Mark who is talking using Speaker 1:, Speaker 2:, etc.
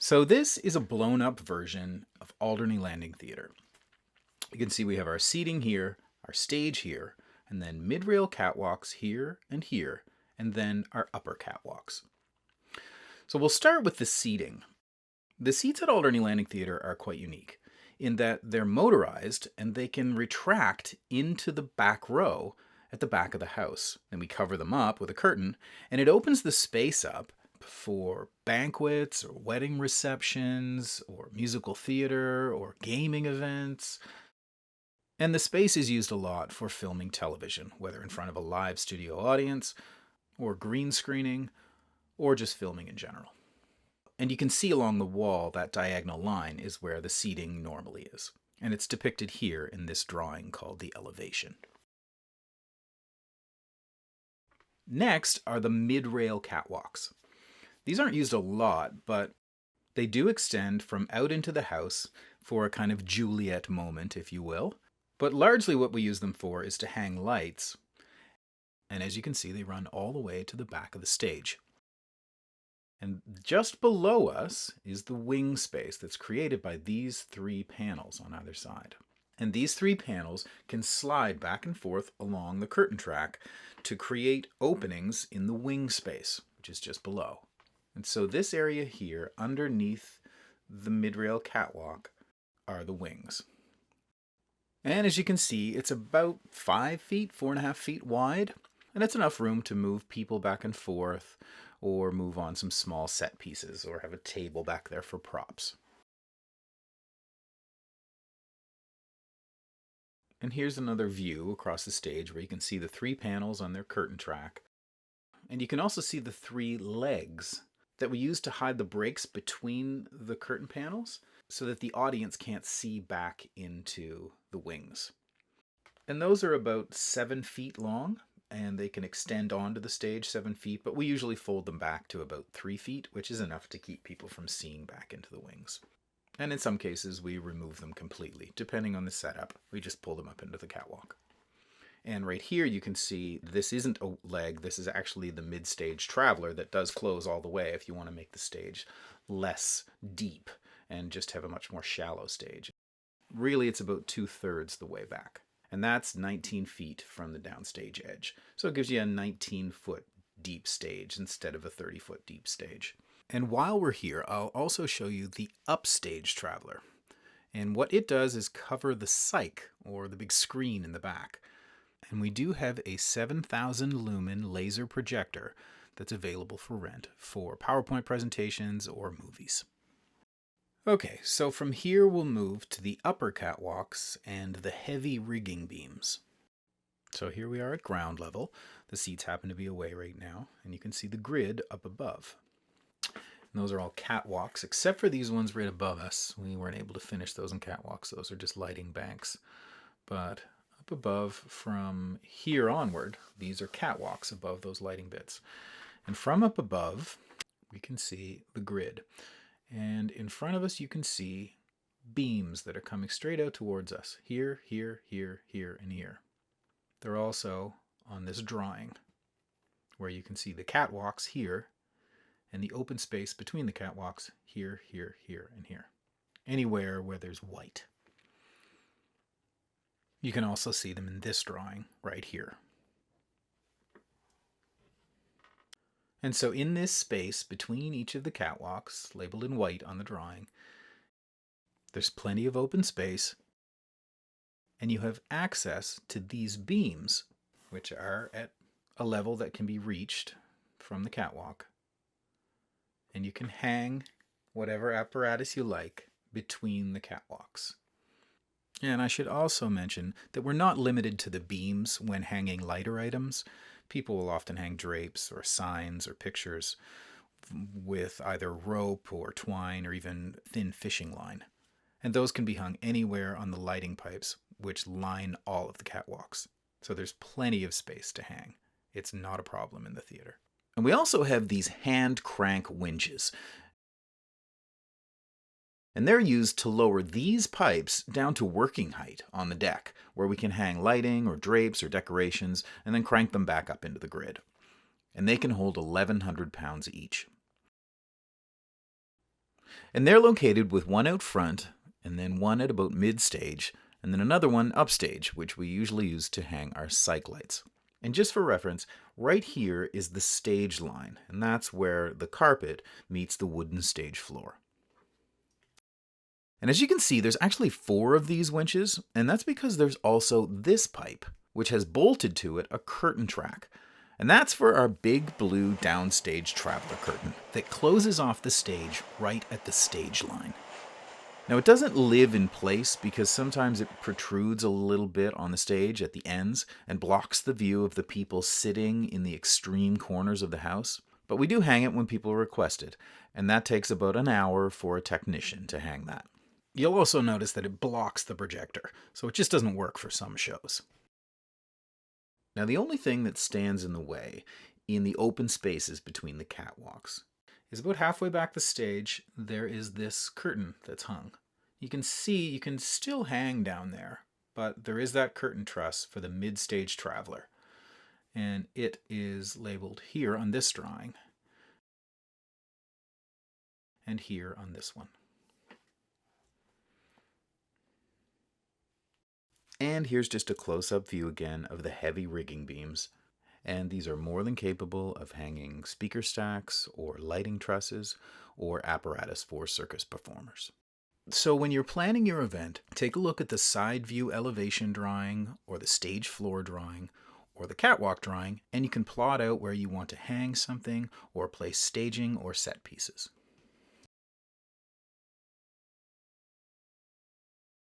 Speaker 1: So this is a blown up version of Alderney Landing Theatre. You can see we have our seating here, our stage here, and then mid-rail catwalks here, and then our upper catwalks. So we'll start with the seating. The seats at Alderney Landing Theatre are quite unique in that they're motorized and they can retract into the back row at the back of the house. Then we cover them up with a curtain and it opens the space up for banquets or wedding receptions or musical theater or gaming events. And the space is used a lot for filming television, whether in front of a live studio audience or green screening or just filming in general. And you can see along the wall that diagonal line is where the seating normally is. And it's depicted here in this drawing called the elevation. Next are the mid-rail catwalks. These aren't used a lot, but they do extend from out into the house for a kind of Juliet moment, if you will. But largely what we use them for is to hang lights. And as you can see, they run all the way to the back of the stage. And just below us is the wing space that's created by these three panels on either side. And these three panels can slide back and forth along the curtain track to create openings in the wing space, which is just below. And so this area here, underneath the mid-rail catwalk, are the wings. And as you can see, it's about 5 feet, 4.5 feet wide, and it's enough room to move people back and forth, or move on some small set pieces, or have a table back there for props. And here's another view across the stage where you can see the three panels on their curtain track. And you can also see the three legs that we use to hide the breaks between the curtain panels so that the audience can't see back into the wings. And those are about 7 feet long, and they can extend onto the stage 7 feet, but we usually fold them back to about 3 feet, which is enough to keep people from seeing back into the wings. And in some cases, we remove them completely. Depending on the setup, we just pull them up into the catwalk. And right here you can see this isn't a leg, this is actually the mid-stage traveler that does close all the way if you want to make the stage less deep and just have a much more shallow stage. Really, it's about 2/3 the way back. And that's 19 feet from the downstage edge. So it gives you a 19-foot deep stage instead of a 30-foot deep stage. And while we're here, I'll also show you the upstage traveler. And what it does is cover the cyc, or the big screen in the back. And we do have a 7,000 lumen laser projector that's available for rent for PowerPoint presentations or movies. Okay, so from here we'll move to the upper catwalks and the heavy rigging beams. So here we are at ground level. The seats happen to be away right now, and you can see the grid up above. And those are all catwalks, except for these ones right above us. We weren't able to finish those in catwalks. Those are just lighting banks. But up above, from here onward, these are catwalks above those lighting bits. And from up above, we can see the grid. And in front of us, you can see beams that are coming straight out towards us. Here, here, here, here, and here. They're also on this drawing, where you can see the catwalks here, and the open space between the catwalks here, here, here, and here. Anywhere where there's white. You can also see them in this drawing right here. And so in this space between each of the catwalks, labeled in white on the drawing, there's plenty of open space, and you have access to these beams, which are at a level that can be reached from the catwalk. And you can hang whatever apparatus you like between the catwalks. And I should also mention that we're not limited to the beams when hanging lighter items. People will often hang drapes or signs or pictures with either rope or twine or even thin fishing line. And those can be hung anywhere on the lighting pipes, which line all of the catwalks. So there's plenty of space to hang. It's not a problem in the theater. And we also have these hand crank winches. And they're used to lower these pipes down to working height on the deck, where we can hang lighting or drapes or decorations and then crank them back up into the grid. And they can hold 1,100 pounds each. And they're located with one out front, and then one at about mid-stage, and then another one upstage, which we usually use to hang our cyc lights. And just for reference, right here is the stage line, and that's where the carpet meets the wooden stage floor. And as you can see, there's actually 4 of these winches, and that's because there's also this pipe, which has bolted to it a curtain track. And that's for our big blue downstage traveler curtain that closes off the stage right at the stage line. Now, it doesn't live in place because sometimes it protrudes a little bit on the stage at the ends and blocks the view of the people sitting in the extreme corners of the house. But we do hang it when people request it, and that takes about an hour for a technician to hang that. You'll also notice that it blocks the projector, so it just doesn't work for some shows. Now, the only thing that stands in the way in the open spaces between the catwalks is about halfway back the stage, there is this curtain that's hung. You can see, you can still hang down there, but there is that curtain truss for the mid-stage traveler. And it is labeled here on this drawing, and here on this one. And here's just a close-up view again of the heavy rigging beams. And these are more than capable of hanging speaker stacks or lighting trusses or apparatus for circus performers. So when you're planning your event, take a look at the side view elevation drawing or the stage floor drawing or the catwalk drawing, and you can plot out where you want to hang something or place staging or set pieces.